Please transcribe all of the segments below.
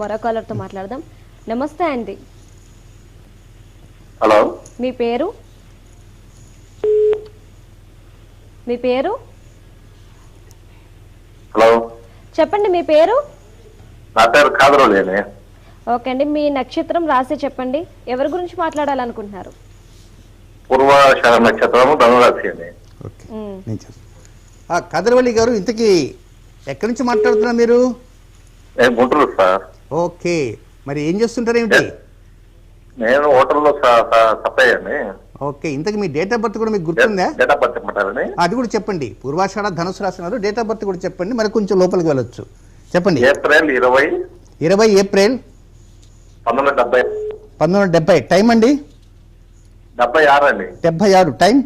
మరో కాలర్తో మాట్లాడదాం. నమస్తే అండి. హలో, మీ పేరు? మీ పేరు హలో, చెప్పండి. మీ పేరు? నా పేరు కాదరోలేనే. ఓకే అండి. మీ నక్షత్రం రాసి చెప్పండి. ఎవరి గురించి మాట్లాడాలనుకుంటున్నారు? పూర్వాషాఢ నక్షత్రము ధనురాశి అని. కదరవల్లి గారు, ఇంతకీ ఎక్కడి నుంచి మాట్లాడుతున్నారు మీరు? నేను గుంటూరు సార్. ఓకే, మరి ఏం చేస్తుంటారు ఏమిటి? నేను హోటల్లో సప్లై అండి. ఓకే, ఇంతకీ మీ డేట్ ఆఫ్ బర్త్ కూడా మీకు గుర్తుందా? డేట్ ఆఫ్ బర్త్ చెప్పమంటారని? అది కూడా చెప్పండి. పూర్వాషాఢ ధనుసు రాసినారు, డేట్ ఆఫ్ బర్త్ కూడా చెప్పండి, మరి కొంచెం లోపలికి వెళ్ళొచ్చు. చెప్పండి. April 20 April 1970. 1970. టైం అండి? 76 అండి. 76. టైం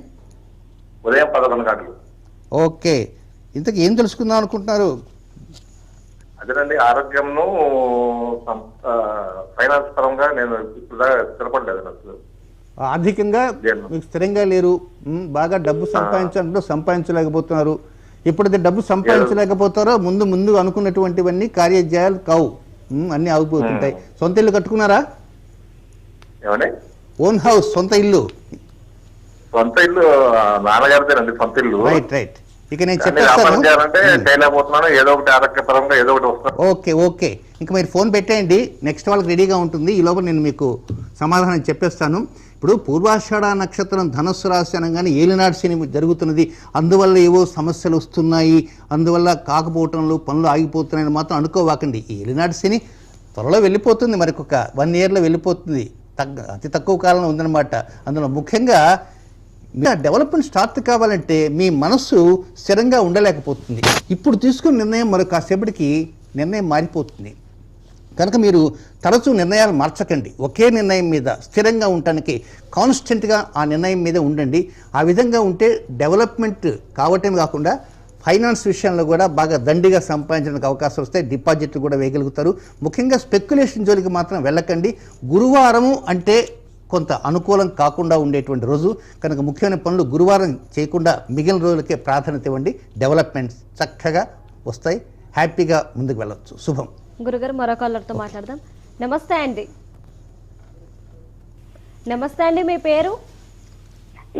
ఉదయం 11 గంటలు. ఓకే, ఇంతకీ ఏం తెలుసుకుందాం అనుకుంటున్నారు? అదేనండి, ఆరోగ్యంను ఫైనాన్స్ పరంగా నేను ఇప్పుడు స్థిరపడలేదు. అసలు ఆర్థికంగా మీకు స్థిరంగా లేరు, బాగా డబ్బు సంపాదించాలంటే సంపాదించలేకపోతున్నారు. ఎప్పుడైతే డబ్బు సంపాదించలేకపోతారో ముందు అనుకున్నటువంటివన్నీ కార్యజయాలు కావు, అన్ని ఆగిపోతుంటాయి. సొంత ఇల్లు కట్టుకున్నారా? ఏమండి? ఓన్ హౌస్, సొంత ఇల్లు? సొంత ఇల్లు నాన్నగారిదేనండి, సొంత ఇల్లు. రైట్. ఇక నేను చెప్పేస్తాను. చేయలేకపోతున్నాను, ఏదో ఒకటి ఆరోగ్యపరంగా ఏదో ఒకటి వస్తుంది. ఓకే, ఇంకా మీరు ఫోన్ పెట్టేయండి, నెక్స్ట్ వాళ్ళకి రెడీగా ఉంటుంది. ఈ లోపల నేను మీకు సమాధానం చెప్పేస్తాను. ఇప్పుడు పూర్వాషాఢ నక్షత్రం ధనుస్సు రాశి అనగానే ఏలినాడు శని జరుగుతున్నది, అందువల్ల ఏవో సమస్యలు వస్తున్నాయి, అందువల్ల కాకపోవటంలో పనులు ఆగిపోతున్నాయని మాత్రం అనుకోవాకండి. ఏలినాడు శని త్వరలో వెళ్ళిపోతుంది, మరికొక 1 yearలో వెళ్ళిపోతుంది, అతి తక్కువ కాలంలో ఉందన్నమాట. అందులో ముఖ్యంగా డెవలప్మెంట్ స్టార్ట్ కావాలంటే మీ మనస్సు స్థిరంగా ఉండలేకపోతుంది. ఇప్పుడు తీసుకున్న నిర్ణయం మరో కాసేపటికి నిర్ణయం మారిపోతుంది. కనుక మీరు తరచూ నిర్ణయాలు మార్చకండి. ఒకే నిర్ణయం మీద స్థిరంగా ఉండటానికి కాన్స్టెంట్గా ఆ నిర్ణయం మీద ఉండండి. ఆ విధంగా ఉంటే డెవలప్మెంట్ కావటం కాకుండా ఫైనాన్స్ విషయంలో కూడా బాగా దండిగా సంపాదించడానికి అవకాశం వస్తాయి. డిపాజిట్లు కూడా వేయగలుగుతారు. ముఖ్యంగా స్పెక్యులేషన్ జోలికి మాత్రం వెళ్ళకండి. గురువారము అంటే కొంత అనుకూలం కాకుండా ఉండేటువంటి రోజు కనుక ముఖ్యమైన పనులు గురువారం చేయకుండా మిగిలిన రోజులకే ప్రాధాన్యత ఇవ్వండి. డెవలప్మెంట్స్ చక్కగా వస్తాయి, హ్యాపీగా ముందుకు వెళ్ళొచ్చు. శుభం. గురుగారు, మరో కాలర్తో మాట్లాడదాం. నమస్తే అండి. మీ పేరు?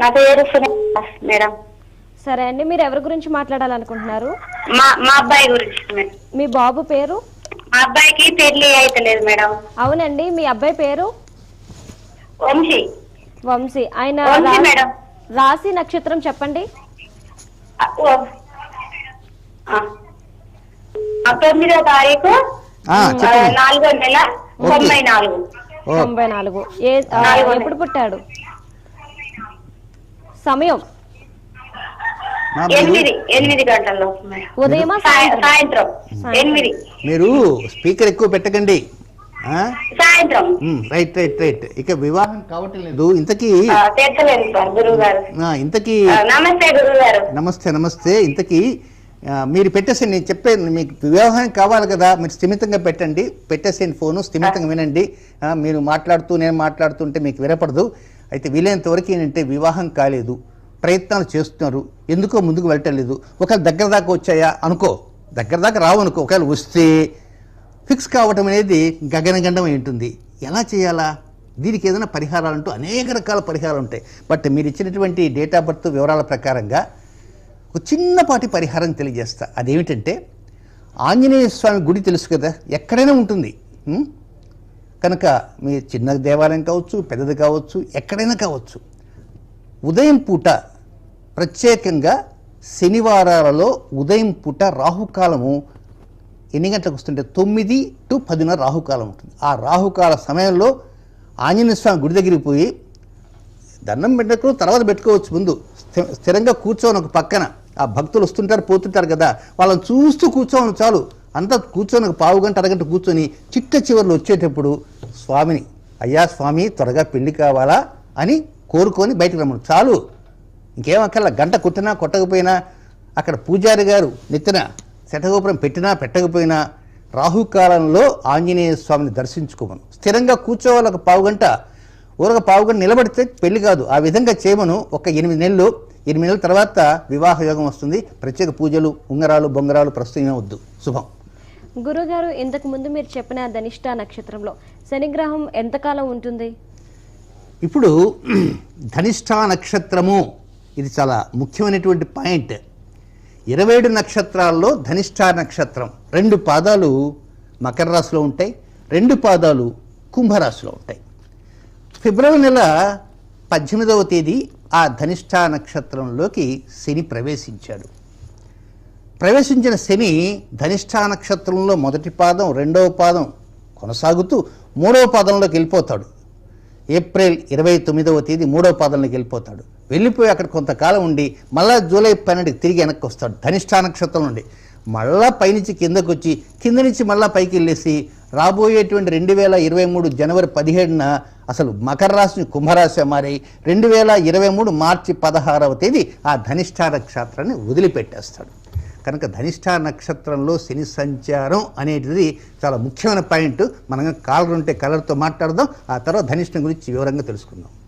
నా పేరు మేడం. సరే అండి, మీరు ఎవరి గురించి మాట్లాడాలనుకుంటున్నారు? మా అబ్బాయి గురించి. మీ బాబు పేరు? మా అబ్బాయికి పెళ్లి అయితలేదు మేడం. అవునండి, మీ అబ్బాయి పేరు? వంశీ. ఆయన రాశి నక్షత్రం చెప్పండి. 9వ తారీఖు 4వ నెల 94. ఎప్పుడు పుట్టాడు? సమయం 8 గంటల్లో. ఉదయమా సాయంత్రం 8. మీరు స్పీకర్ ఎక్కువ పెట్టకండి. సాయంత్రం. రైట్. ఇక వివాహం కావటం లేదు. ఇంతకీ నమస్తే. ఇంతకీ మీరు పెట్టేసేయండి, నేను చెప్పేది మీకు వివాహం కావాలి కదా, మీరు స్థిమితంగా పెట్టేసేయండి ఫోను, స్థిమితంగా వినండి. మీరు నేను మాట్లాడుతుంటే మీకు వినపడదు. అయితే వీలైనంత వరకు ఏంటంటే వివాహం కాలేదు, ప్రయత్నాలు చేస్తున్నారు, ఎందుకో ముందుకు వెళ్ళటం లేదు. ఒకవేళ దగ్గర దాకా వచ్చాయా అనుకో, దగ్గర దాకా రావు అనుకో, ఒకవేళ వస్తే ఫిక్స్ కావటం అనేది గగనగండమై ఉంటుంది. ఎలా చేయాలా? దీనికి ఏదైనా పరిహారాలంటూ అనేక రకాల పరిహారాలు ఉంటాయి. బట్ మీరు ఇచ్చినటువంటి డేట్ ఆఫ్ బర్త్ వివరాల ప్రకారంగా ఒక చిన్నపాటి పరిహారం తెలియజేస్తా. అదేమిటంటే ఆంజనేయ స్వామి గుడి తెలుసు కదా, ఎక్కడైనా ఉంటుంది. కనుక మీ చిన్న దేవాలయం కావచ్చు, పెద్దది కావచ్చు, ఎక్కడైనా కావచ్చు, ఉదయం పూట ప్రత్యేకంగా శనివారాలలో ఉదయం పూట రాహుకాలము ఎన్ని గంటలకు వస్తుంటే 9 to 10 రాహుకాలం ఉంటుంది. ఆ రాహుకాల సమయంలో ఆంజనేయ స్వామి గుడి దగ్గరికి పోయి దండం పెట్టకు, తర్వాత పెట్టుకోవచ్చు, ముందు స్థిరంగా కూర్చోని ఒక పక్కన. ఆ భక్తులు వస్తుంటారు పోతుంటారు కదా, వాళ్ళని చూస్తూ కూర్చోని చాలు. అంతా కూర్చొని ఒక పావు గంట అరగంట కూర్చొని చిట్ట చివరిలో వచ్చేటప్పుడు స్వామిని, అయ్యా స్వామి త్వరగా పెళ్లి కావాలా అని కోరుకొని బయటకు రమ్మను చాలు. ఇంకేమక్కర్లా. గంట కొట్టినా కొట్టకపోయినా, అక్కడ పూజారి గారు నెత్తిన శటగోపురం పెట్టినా పెట్టకపోయినా రాహుకాలంలో ఆంజనేయ స్వామిని దర్శించుకోమను. స్థిరంగా కూర్చోవాలి ఒక పావు గంట, ఊరక పావు గంట నిలబడితే పెళ్లి కాదు. ఆ విధంగా చేయమను. ఒక 8 నెలల తర్వాత వివాహ యోగం వస్తుంది. ప్రత్యేక పూజలు, ఉంగరాలు, బొంగరాలు ప్రస్తుతం వద్దు. శుభం. గురుగారు, ఇంతకు ముందు మీరు చెప్పిన ధనిష్ట నక్షత్రంలో శనిగ్రహం ఎంతకాలం ఉంటుంది? ఇప్పుడు ధనిష్ట నక్షత్రము ఇది చాలా ముఖ్యమైనటువంటి పాయింట్. 27 నక్షత్రాల్లో ధనిష్ట నక్షత్రం 2 పాదాలు మకర రాశిలో ఉంటాయి, 2 పాదాలు కుంభరాశిలో ఉంటాయి. ఫిబ్రవరి నెల 18వ తేదీ ఆ ధనిష్ట నక్షత్రంలోకి శని ప్రవేశించాడు. ప్రవేశించిన శని ధనిష్ట నక్షత్రంలో మొదటి పాదం, 2వ పాదం కొనసాగుతూ 3వ పాదంలోకి వెళ్ళిపోతాడు. ఏప్రిల్ 29వ తేదీ 3వ పాదంలోకి వెళ్ళిపోతాడు. వెళ్ళిపోయి అక్కడ కొంతకాలం ఉండి మళ్ళా జూలై 12కి తిరిగి వెనక్కి వస్తాడు. ధనిష్ట నక్షత్రం నుండి మళ్ళా పైనుంచి కిందకు వచ్చి కింద నుంచి మళ్ళా పైకి వెళ్ళేసి రాబోయేటువంటి 2023 జనవరి 17న అసలు మకర రాశిని కుంభరాశి మారి 2023 మార్చి 16వ తేదీ ఆ ధనిష్ట నక్షత్రాన్ని వదిలిపెట్టేస్తాడు. కనుక ధనిష్ట నక్షత్రంలో శని సంచారం అనేది చాలా ముఖ్యమైన పాయింట్. మనం కలర్ ఉంటే కలర్తో మాట్లాడదాం, ఆ తర్వాత ధనిష్టం గురించి వివరంగా తెలుసుకుందాం.